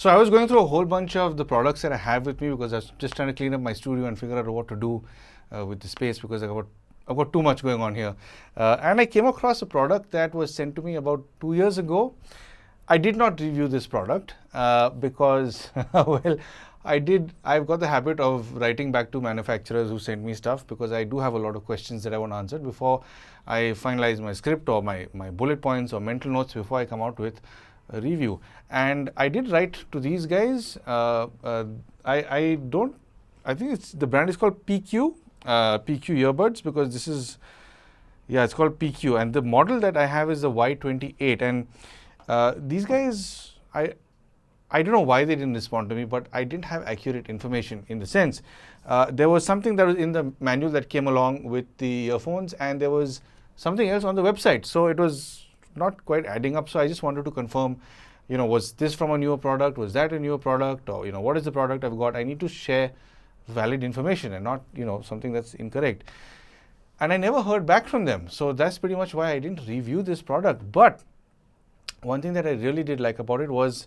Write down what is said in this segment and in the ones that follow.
So I was going through a whole bunch of the products that I have with me because I was just trying to clean up my studio and figure out what to do with the space because I've got too much going on here. And I came across a product that was sent to me about 2 years ago. I did not review this product because, well, I've got the habit of writing back to manufacturers who sent me stuff because I do have a lot of questions that I want answered before I finalize my script or my bullet points or mental notes before I come out with a review. And I did write to these guys. I think the brand is called PQ earbuds because this is, yeah, it's called PQ. And the model that I have is the Y28. And these guys, I don't know why they didn't respond to me, but I didn't have accurate information in the sense. There was something that was in the manual that came along with the earphones and there was something else on the website. So it was not quite adding up. So I just wanted to confirm, was this from a newer product? Was that a newer product? Or, what is the product I've got? I need to share valid information and not, something that's incorrect. And I never heard back from them. So that's pretty much why I didn't review this product. But one thing that I really did like about it was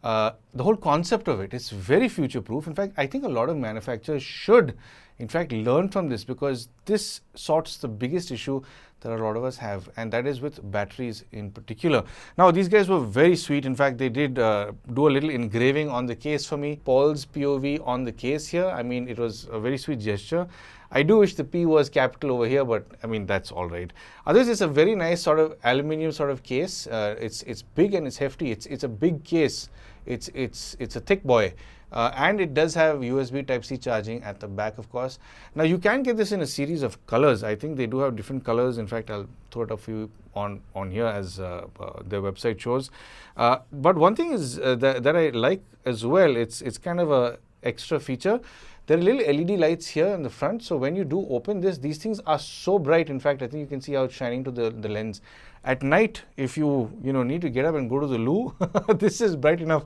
the whole concept of it. It's very future proof. In fact, I think a lot of manufacturers should, in fact, learn from this because this sorts the biggest issue that a lot of us have, and that is with batteries in particular. Now, these guys were very sweet. In fact, they did do a little engraving on the case for me. Paul's POV on the case here. I mean, it was a very sweet gesture. I do wish the P was capital over here, but I mean, that's all right. Otherwise, it's a very nice sort of aluminium sort of case. It's big and it's hefty. It's a big case. It's a thick boy. And it does have USB Type-C charging at the back, of course. Now, you can get this in a series of colors. I think they do have different colors. In fact, I'll throw it up for you on here as their website shows. But one thing is that I like as well, it's kind of a extra feature. There are little LED lights here in the front. So when you do open this, these things are so bright. In fact, I think you can see how it's shining to the lens. At night, if you need to get up and go to the loo, this is bright enough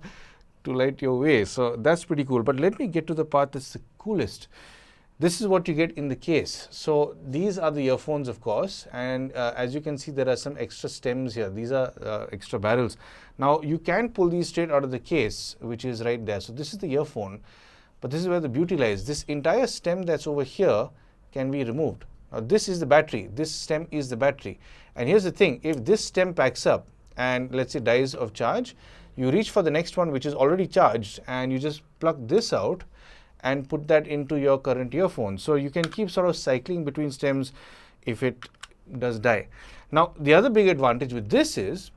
to light your way. So that's pretty cool. But let me get to the part that's the coolest. This is what you get in the case. So these are the earphones, of course. And as you can see, there are some extra stems here. These are extra barrels. Now, you can pull these straight out of the case, which is right there. So this is the earphone. But this is where the beauty lies. This entire stem that's over here can be removed. Now, this is the battery. This stem is the battery. And here's the thing. If this stem packs up and let's say dies of charge, you reach for the next one, which is already charged, and you just plug this out and put that into your current earphone. So you can keep sort of cycling between stems if it does die. Now, the other big advantage with this is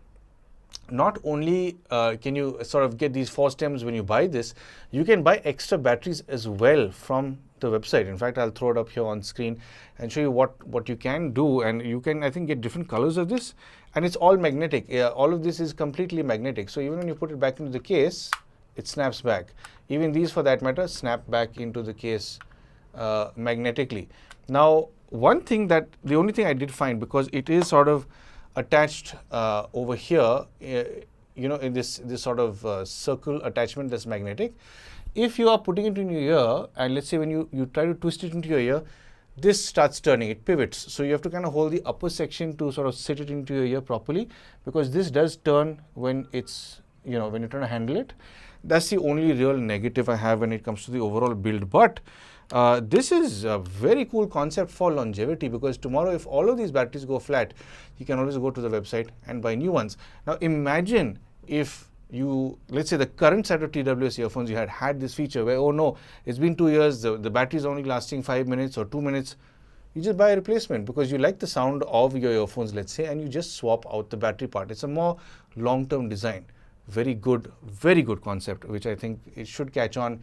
not only can you sort of get these 4 stems when you buy this, you can buy extra batteries as well from the website. In fact, I'll throw it up here on screen and show you what you can do. And you can, I think, get different colors of this. And it's all magnetic. All of this is completely magnetic. So even when you put it back into the case, it snaps back. Even these, for that matter, snap back into the case magnetically. Now, the only thing I did find, because it is sort of attached over here, in this sort of circle attachment that's magnetic. If you are putting it in your ear, and let's say when you try to twist it into your ear, this starts turning, it pivots. So you have to kind of hold the upper section to sort of sit it into your ear properly, because this does turn when it's, when you're trying to handle it. That's the only real negative I have when it comes to the overall build. But this is a very cool concept for longevity, because tomorrow if all of these batteries go flat, you can always go to the website and buy new ones. Now imagine if let's say the current set of TWS earphones, you had this feature where, oh no, it's been 2 years, the battery is only lasting 5 minutes or 2 minutes. You just buy a replacement because you like the sound of your earphones, let's say, and you just swap out the battery part. It's a more long-term design. Very good concept, which I think it should catch on.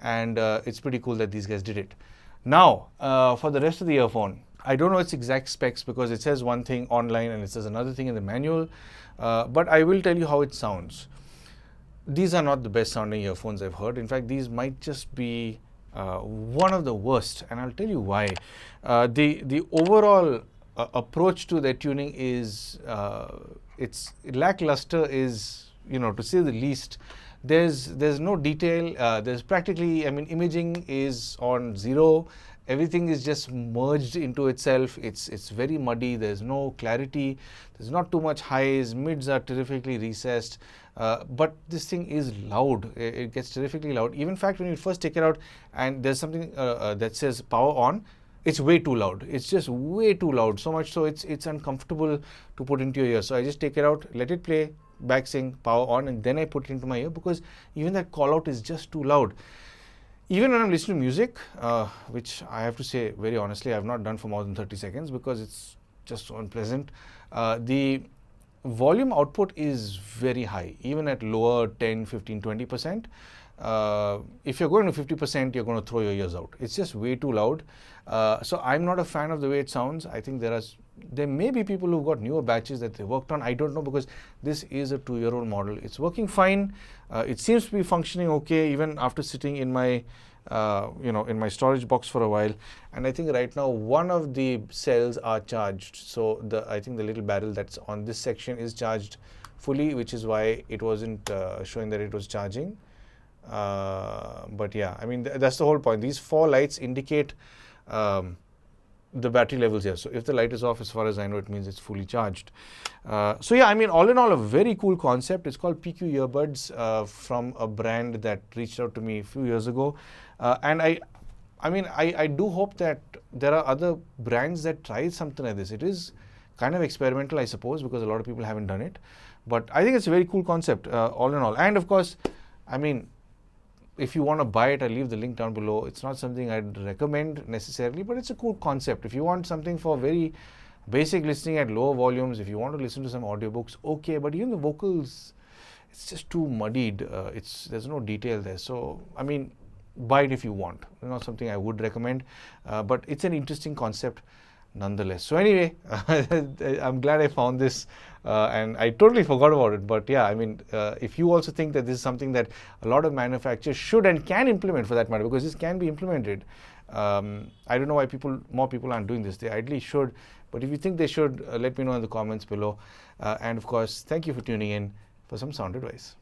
And it's pretty cool that these guys did it. Now, for the rest of the earphone, I don't know its exact specs because it says one thing online and it says another thing in the manual. But I will tell you how it sounds. These are not the best sounding earphones I've heard. In fact, these might just be one of the worst, and I'll tell you why. The overall approach to their tuning is it's lackluster, is to say the least. There's no detail. There's practically, imaging is on 0, everything is just merged into itself. It's very muddy. There's no clarity. There's not too much highs. Mids are terrifically recessed. But this thing is loud. It gets terrifically loud. Even in fact, when you first take it out and there's something that says power on, it's way too loud. It's just way too loud. So much so it's uncomfortable to put into your ear. So I just take it out, let it play, back sync, power on, and then I put it into my ear because even that call out is just too loud. Even when I'm listening to music, which I have to say very honestly, I've not done for more than 30 seconds because it's just so unpleasant. The volume output is very high, even at lower 10, 15, 20%. If you're going to 50%, you're going to throw your ears out. It's just way too loud. So I'm not a fan of the way it sounds. I think there may be people who've got newer batches that they worked on. I don't know, because this is a 2-year-old model. It's working fine. It seems to be functioning okay, even after sitting in my in my storage box for a while. And I think right now one of the cells are charged. So I think the little barrel that's on this section is charged fully, which is why it wasn't showing that it was charging. But yeah, I mean, that's the whole point. These 4 lights indicate the battery levels here. So if the light is off, as far as I know, it means it's fully charged. So yeah, I mean, all in all, a very cool concept. It's called PQ earbuds from a brand that reached out to me a few years ago. And I do hope that there are other brands that try something like this. It is kind of experimental, I suppose, because a lot of people haven't done it. But I think it's a very cool concept, all in all. And of course, I mean, if you want to buy it, I'll leave the link down below. It's not something I'd recommend necessarily, but it's a cool concept. If you want something for very basic listening at lower volumes, if you want to listen to some audiobooks, okay, but even the vocals, it's just too muddied. There's no detail there. So, I mean, buy it if you want. It's not something I would recommend, but it's an interesting concept nonetheless. So anyway, I'm glad I found this and I totally forgot about it. But yeah, I mean, if you also think that this is something that a lot of manufacturers should and can implement, for that matter, because this can be implemented. I don't know why more people aren't doing this. They ideally should. But if you think they should, let me know in the comments below. And of course, thank you for tuning in for some sound advice.